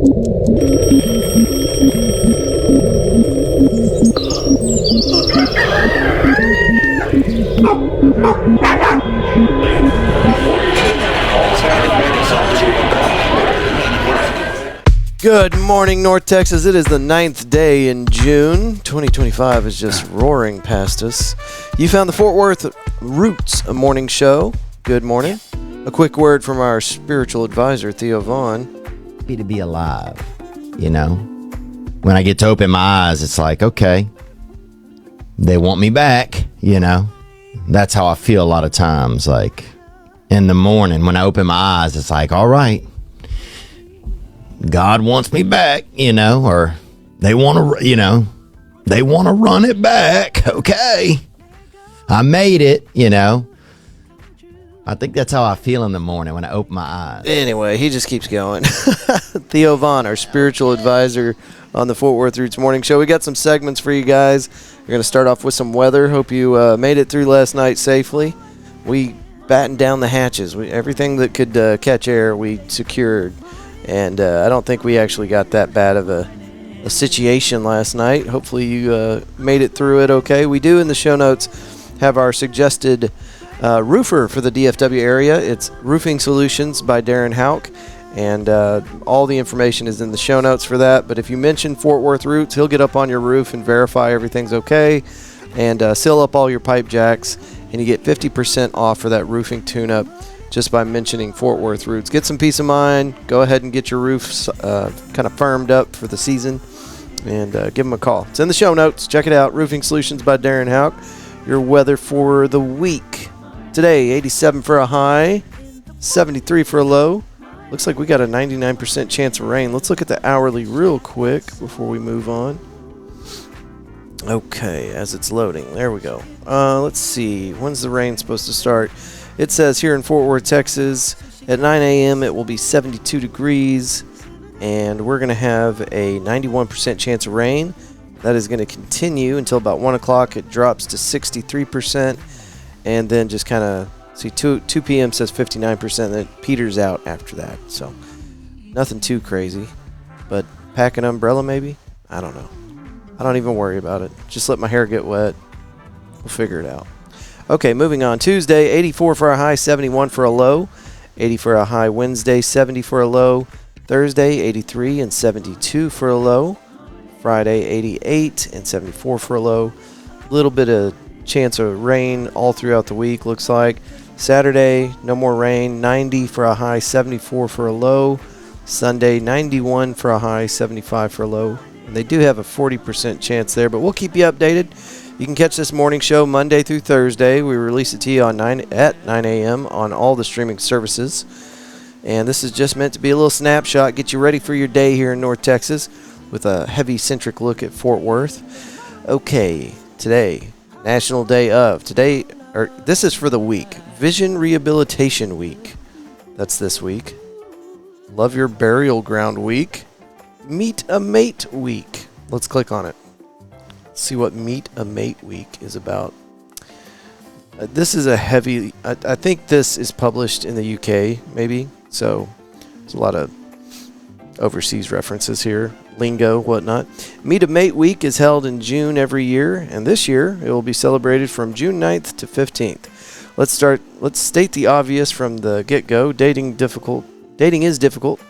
Good morning, North Texas. It is the 9th day in June. 2025 is just roaring past us. You found the Fort Worth Roots morning show. Good morning. A quick word from our spiritual advisor, Theo Vaughn. Happy to be alive, you know. When I get to open my eyes, it's like, okay, they want me back, you know. That's how I feel a lot of times. Like in the morning when I open my eyes, it's like, all right, God wants me back, you know, or they want to, you know, they want to run it back. Okay. I made it, you know. I think that's how I feel in the morning when I open my eyes. Anyway, he just keeps going. Theo Vaughn, our spiritual advisor on the Fort Worth Roots morning show. We got some segments for you guys. We're going to start off with some weather. Hope you made it through last night safely. We battened down the hatches. Everything that could catch air, we secured. And I don't think we actually got that bad of a situation last night. Hopefully you made it through it okay. We do in the show notes have our suggested roofer for the DFW area. It's Roofing Solutions by Darren Houck. And all the information is in the show notes for that. But if you mention Fort Worth Roots, he'll get up on your roof and verify everything's okay. And seal up all your pipe jacks. And you get 50% off for that roofing tune-up just by mentioning Fort Worth Roots. Get some peace of mind. Go ahead and get your roofs kind of firmed up for the season. And give them a call. It's in the show notes. Check it out. Roofing Solutions by Darren Houck. Your weather for the week. Today, 87 for a high, 73 for a low. Looks like we got a 99% chance of rain. Let's look at the hourly real quick before we move on. Okay, as it's loading. There we go. Let's see. When's the rain supposed to start? It says here in Fort Worth, Texas, at 9 a.m. it will be 72 degrees, and we're going to have a 91% chance of rain. That is going to continue until about 1 o'clock. It drops to 63%, and then just kind of, see, 2 p.m. says 59%, then it peters out after that. So nothing too crazy, but pack an umbrella maybe? I don't know. I don't even worry about it. Just let my hair get wet. We'll figure it out. Okay, moving on. Tuesday, 84 for a high, 71 for a low. 80 for a high Wednesday, 70 for a low. Thursday, 83 and 72 for a low. Friday, 88 and 74 for a low. Little bit of chance of rain all throughout the week, looks like. Saturday, no more rain, 90 for a high, 74 for a low. Sunday, 91 for a high, 75 for a low. And they do have a 40% chance there, but we'll keep you updated. You can catch this morning show Monday through Thursday. We release it to you at 9 a.m. on all the streaming services. And this is just meant to be a little snapshot, get you ready for your day here in North Texas with a heavy-centric look at Fort Worth. Okay, today, National Day of. This is for the week. Vision Rehabilitation Week. That's this week. Love Your Burial Ground Week. Meet a Mate Week. Let's click on it. See what Meet a Mate Week is about. This is a heavy, I think this is published in the UK, maybe. So there's a lot of overseas references here, lingo, whatnot. Meet a Mate Week is held in June every year, and this year it will be celebrated from June 9th to 15th. Let's state the obvious from the get-go. Dating is difficult.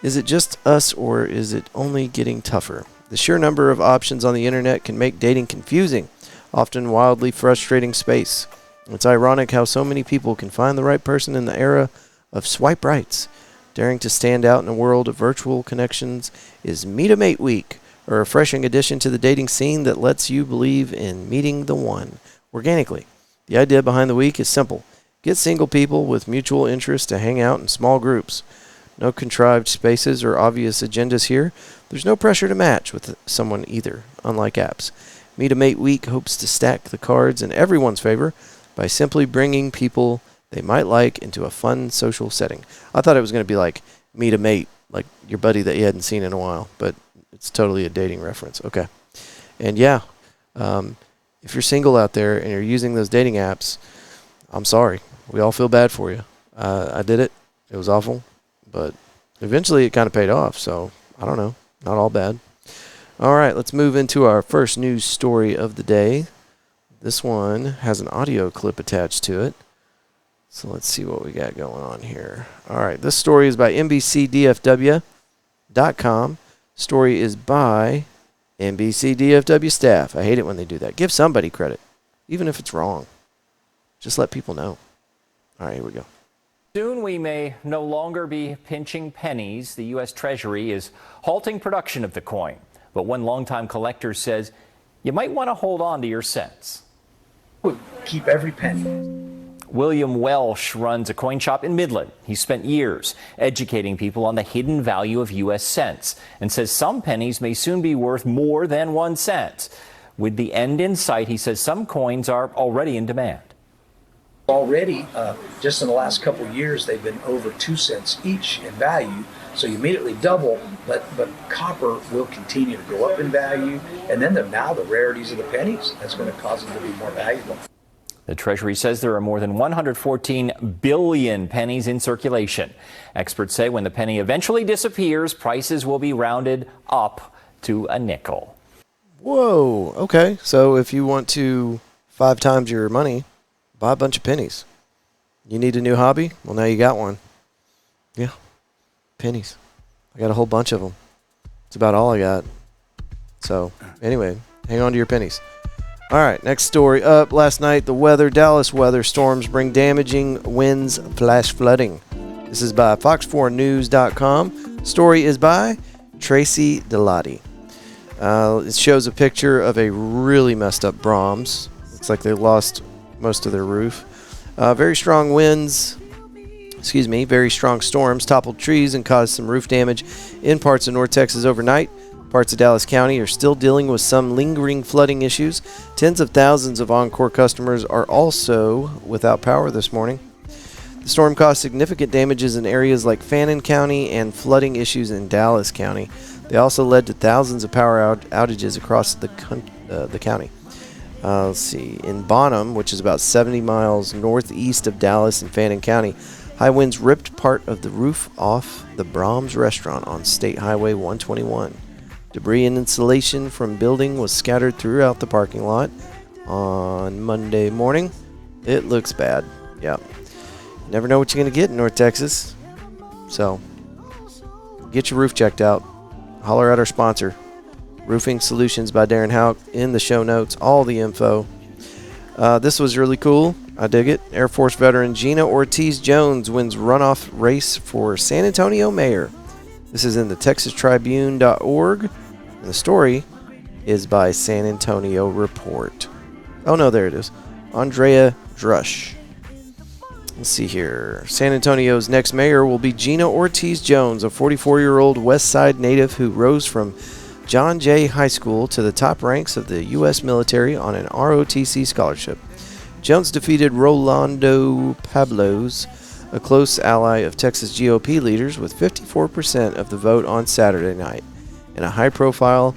Is it just us, or is it only getting tougher? The sheer number of options on the internet can make dating confusing, often wildly frustrating space. It's ironic how so many people can find the right person in the era of swipe rights. Daring to stand out in a world of virtual connections is Meet a Mate Week, a refreshing addition to the dating scene that lets you believe in meeting the one organically. The idea behind the week is simple. Get single people with mutual interest to hang out in small groups. No contrived spaces or obvious agendas here. There's no pressure to match with someone either, unlike apps. Meet a Mate Week hopes to stack the cards in everyone's favor by simply bringing people they might like into a fun social setting. I thought it was going to be like Meet a Mate, like your buddy that you hadn't seen in a while, but it's totally a dating reference. Okay. And yeah, if you're single out there and you're using those dating apps, I'm sorry. We all feel bad for you. I did it. It was awful, but Eventually, it kind of paid off, so I don't know. Not all bad. All right, let's move into our first news story of the day. This one has an audio clip attached to it. So let's see what we got going on here. All right, this story is by NBCDFW.com. Story is by NBCDFW staff. I hate it when they do that. Give somebody credit, even if it's wrong. Just let people know. All right, here we go. Soon we may no longer be pinching pennies. The U.S. Treasury is halting production of the coin. But one longtime collector says you might want to hold on to your cents. Would keep every penny. William Welsh runs a coin shop in Midland. He spent years educating people on the hidden value of U.S. cents and says some pennies may soon be worth more than 1 cent. With the end in sight, he says some coins are already in demand. Already, just in the last couple of years, they've been over 2 cents each in value. So you immediately double, but copper will continue to go up in value. And then now the rarities of the pennies, that's going to cause them to be more valuable. The Treasury says there are more than 114 billion pennies in circulation. Experts say when the penny eventually disappears, prices will be rounded up to a nickel. Whoa, okay. So if you want to 5 times your money, buy a bunch of pennies. You need a new hobby? Well, now you got one. Yeah, pennies. I got a whole bunch of them. It's about all I got. So, anyway, hang on to your pennies. All right, next story up. Last night, the weather. Dallas weather storms bring damaging winds, flash flooding. This is by Fox4News.com. Story is by Tracy Delotti. It shows a picture of a really messed up Brahms. Looks like they lost most of their roof. Very strong winds, very strong storms toppled trees and caused some roof damage in parts of North Texas overnight. Parts of Dallas County are still dealing with some lingering flooding issues. Tens of thousands of Encore customers are also without power this morning. The storm caused significant damages in areas like Fannin County and flooding issues in Dallas County. They also led to thousands of power outages across the county. Let's see. In Bonham, which is about 70 miles northeast of Dallas and Fannin County, high winds ripped part of the roof off the Brahms restaurant on State Highway 121. Debris and insulation from building was scattered throughout the parking lot on Monday morning. It looks bad. Yeah. Never know what you're going to get in North Texas. So, get your roof checked out. Holler at our sponsor. Roofing Solutions by Darren Houck in the show notes, all the info. This was really cool. I dig it. Air Force veteran Gina Ortiz-Jones wins runoff race for San Antonio mayor. This is in the TexasTribune.org, and the story is by San Antonio Report. Oh, no, there it is. Andrea Drush. Let's see here. San Antonio's next mayor will be Gina Ortiz-Jones, a 44-year-old West Side native who rose from John Jay High School to the top ranks of the U.S. military on an ROTC scholarship. Jones defeated Rolando Pablos, a close ally of Texas GOP leaders, with 54% of the vote on Saturday night in a high-profile,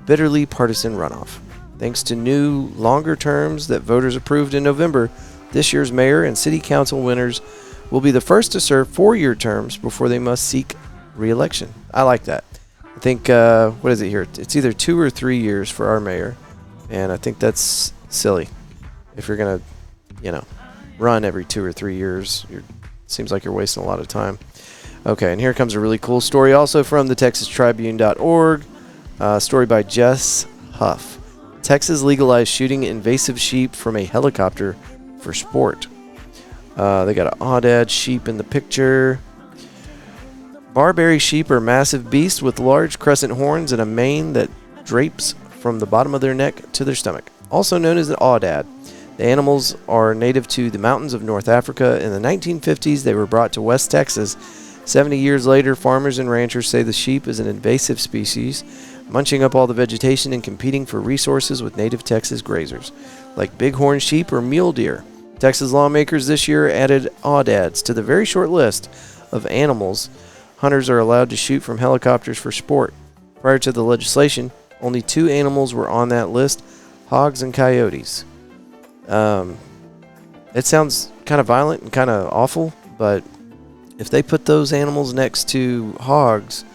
bitterly partisan runoff. Thanks to new, longer terms that voters approved in November, this year's mayor and city council winners will be the first to serve 4-year terms before they must seek re-election. I like that. I think, what is it here? It's either 2 or 3 years for our mayor, and I think that's silly. If you're going to, run every 2 or 3 years, seems like you're wasting a lot of time. Okay, and here comes a really cool story also from the TexasTribune.org. Story by Jess Huff. Texas legalized shooting invasive sheep from a helicopter for sport. They got an aoudad sheep in the picture. Barberry sheep are massive beasts with large crescent horns and a mane that drapes from the bottom of their neck to their stomach, also known as the aoudad. The animals are native to the mountains of North Africa. In the 1950s, they were brought to West Texas. 70 years later, farmers and ranchers say the sheep is an invasive species, munching up all the vegetation and competing for resources with native Texas grazers, like bighorn sheep or mule deer. Texas lawmakers this year added aoudads to the very short list of animals hunters are allowed to shoot from helicopters for sport. Prior to the legislation, only 2 animals were on that list, hogs and coyotes. It sounds kind of violent and kind of awful, but if they put those animals next to hogs,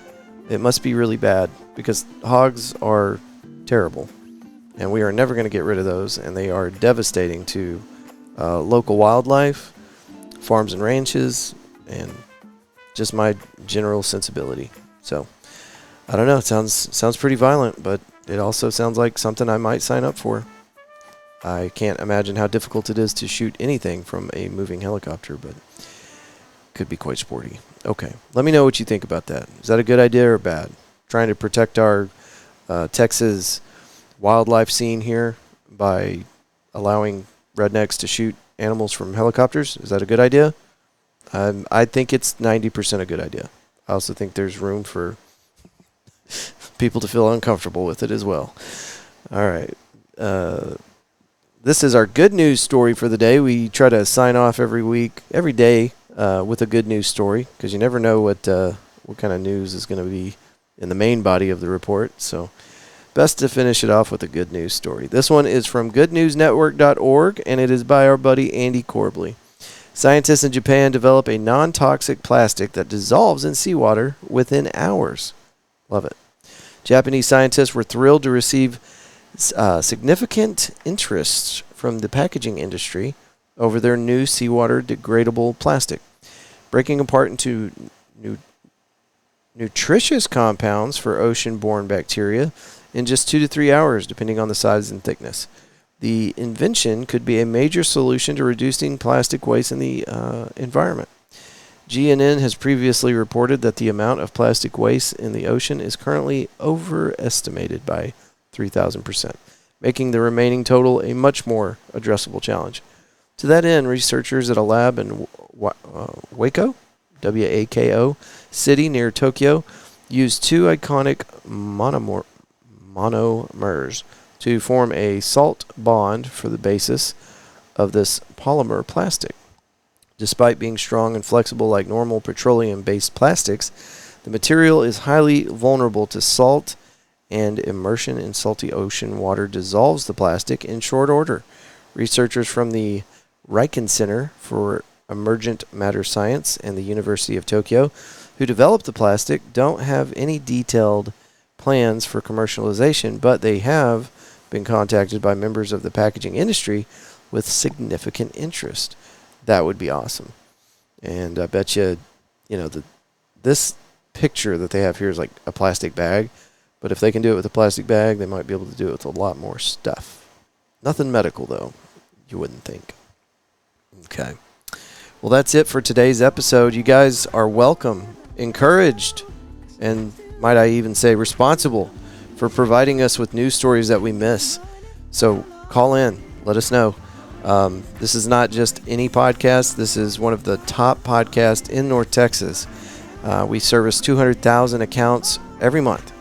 it must be really bad, because hogs are terrible, and we are never going to get rid of those, and they are devastating to local wildlife, farms and ranches, and just my general sensibility. So I don't know. It sounds pretty violent, but it also sounds like something I might sign up for. I can't imagine how difficult it is to shoot anything from a moving helicopter, but could be quite sporty. Okay, let me know what you think about that. Is that a good idea or bad? Trying to protect our Texas wildlife scene here by allowing rednecks to shoot animals from helicopters. Is that a good idea? I think it's 90% a good idea. I also think there's room for people to feel uncomfortable with it as well. All right. This is our good news story for the day. We try to sign off every day with a good news story, because you never know what kind of news is going to be in the main body of the report. So best to finish it off with a good news story. This one is from goodnewsnetwork.org, and it is by our buddy Andy Corbley. Scientists in Japan develop a non-toxic plastic that dissolves in seawater within hours. Love it. Japanese scientists were thrilled to receive significant interest from the packaging industry over their new seawater degradable plastic. Breaking apart into nutritious compounds for ocean-borne bacteria in just 2 to 3 hours, depending on the size and thickness. The invention could be a major solution to reducing plastic waste in the environment. GNN has previously reported that the amount of plastic waste in the ocean is currently overestimated by 3,000%, making the remaining total a much more addressable challenge. To that end, researchers at a lab in Waco, W-A-K-O, city near Tokyo, used 2 iconic monomers to form a salt bond for the basis of this polymer plastic. Despite being strong and flexible like normal petroleum-based plastics, the material is highly vulnerable to salt, and immersion in salty ocean water dissolves the plastic in short order. Researchers from the Riken Center for Emergent Matter Science and the University of Tokyo, who developed the plastic, don't have any detailed plans for commercialization, but they have been contacted by members of the packaging industry with significant interest. That would be awesome. And I bet you, this picture that they have here is like a plastic bag, but if they can do it with a plastic bag, they might be able to do it with a lot more stuff. Nothing medical, though, you wouldn't think. Okay. Well, that's it for today's episode. You guys are welcome, encouraged, and might I even say responsible for providing us with news stories that we miss. So call in, let us know. This is not just any podcast. This is one of the top podcasts in North Texas. We service 200,000 accounts every month,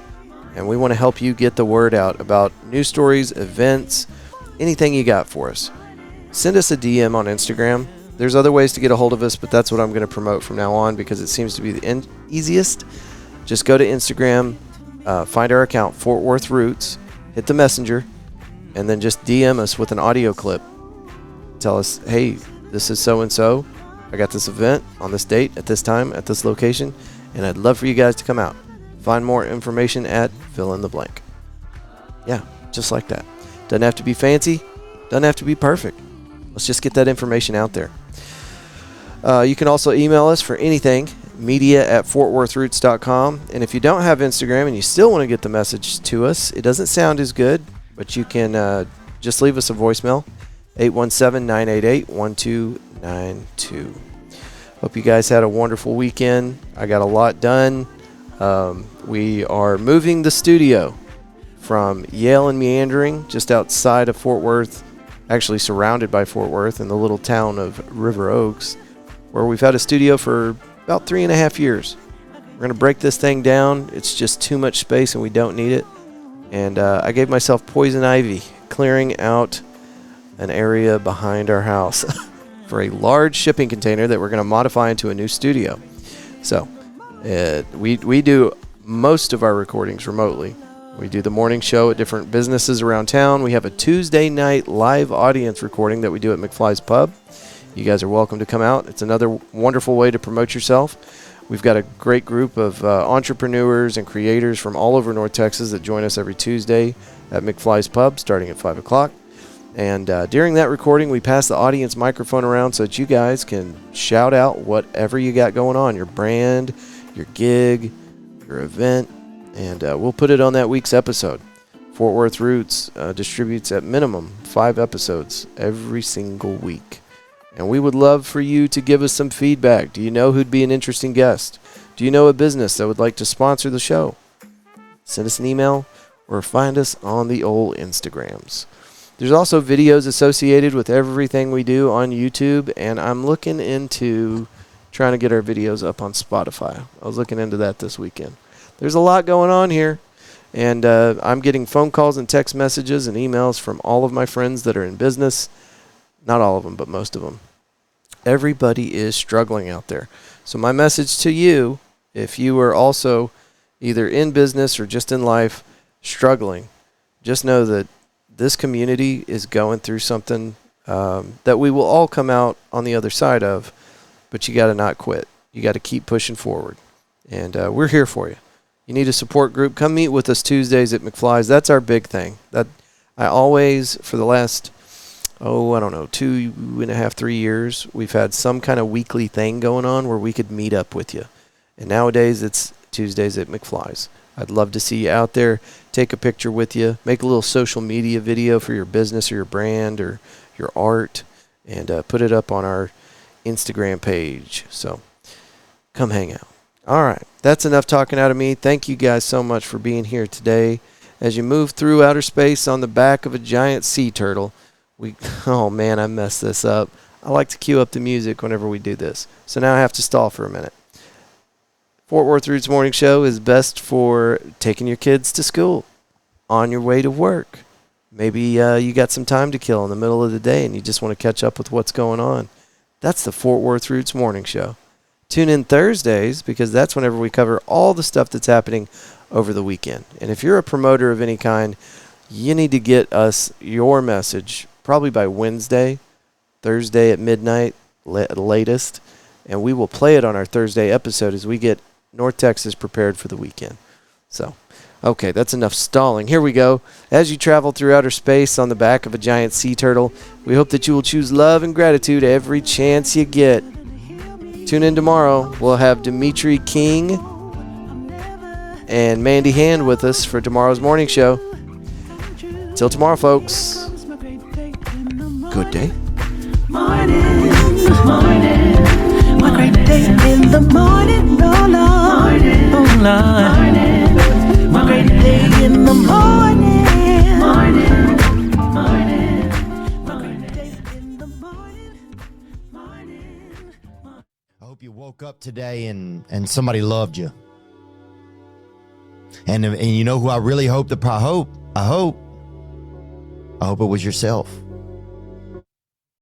and we want to help you get the word out about news stories, events, anything you got for us. Send us a DM on Instagram. There's other ways to get a hold of us, but that's what I'm going to promote from now on because it seems to be the easiest. Just go to Instagram, find our account, Fort Worth Roots, hit the messenger, and then just DM us with an audio clip. Tell us, hey, this is so-and-so. I got this event on this date, at this time, at this location, and I'd love for you guys to come out. Find more information at fill in the blank. Yeah, just like that. Doesn't have to be fancy. Doesn't have to be perfect. Let's just get that information out there. You can also email us for anything, media@fortworthroots.com. And if you don't have Instagram and you still want to get the message to us, it doesn't sound as good, but you can just leave us a voicemail, 817-988-1292. Hope you guys had a wonderful weekend. I got a lot done. We are moving the studio from Yale and Meandering, just outside of Fort Worth, actually surrounded by Fort Worth in the little town of River Oaks, where we've had a studio for about 3.5 years. We're going to break this thing down. It's just too much space and we don't need it. And I gave myself poison ivy, clearing out an area behind our house for a large shipping container that we're going to modify into a new studio. So we do most of our recordings remotely. We do the morning show at different businesses around town. We have a Tuesday night live audience recording that we do at McFly's Pub you guys are welcome to come out. It's another wonderful way to promote yourself. We've got a great group of entrepreneurs and creators from all over North Texas that join us every Tuesday at McFly's Pub starting at 5 o'clock. And during that recording, we pass the audience microphone around so that you guys can shout out whatever you got going on, your brand, your gig, your event, and we'll put it on that week's episode. Fort Worth Roots distributes at minimum 5 episodes every single week. And we would love for you to give us some feedback. Do you know who'd be an interesting guest? Do you know a business that would like to sponsor the show? Send us an email or find us on the old Instagrams. There's also videos associated with everything we do on YouTube, and I'm looking into trying to get our videos up on Spotify. I was looking into that this weekend. There's a lot going on here, and I'm getting phone calls and text messages and emails from all of my friends that are in business. Not all of them, but most of them. Everybody is struggling out there. So my message to you, if you are also either in business or just in life struggling, just know that this community is going through something that we will all come out on the other side of, but you got to not quit. You got to keep pushing forward. And we're here for you. You need a support group, come meet with us Tuesdays at McFly's. That's our big thing. That I always, for the last 2.5, 3 years, we've had some kind of weekly thing going on where we could meet up with you. And nowadays it's Tuesdays at McFly's. I'd love to see you out there, take a picture with you, make a little social media video for your business or your brand or your art, and put it up on our Instagram page. So come hang out. All right, that's enough talking out of me. Thank you guys so much for being here today. As you move through outer space on the back of a giant sea turtle, oh man, I messed this up. I like to cue up the music whenever we do this. So now I have to stall for a minute. Fort Worth Roots Morning Show is best for taking your kids to school, on your way to work. Maybe you got some time to kill in the middle of the day and you just want to catch up with what's going on. That's the Fort Worth Roots Morning Show. Tune in Thursdays because that's whenever we cover all the stuff that's happening over the weekend. And if you're a promoter of any kind, you need to get us your message probably by Wednesday, Thursday at midnight, latest, and we will play it on our Thursday episode as we get North Texas prepared for the weekend. So, okay, that's enough stalling. Here we go. As you travel through outer space on the back of a giant sea turtle, we hope that you will choose love and gratitude every chance you get. Tune in tomorrow. We'll have Dimitri King and Mandy Hand with us for tomorrow's morning show. Till tomorrow, folks. Good day. Morning, morning, my great day in the morning, oh Lord, oh Lord, morning, my great day in the morning, morning, morning, my great day in the morning. I hope you woke up today and somebody loved you. And you know who I really hope I hope it was yourself.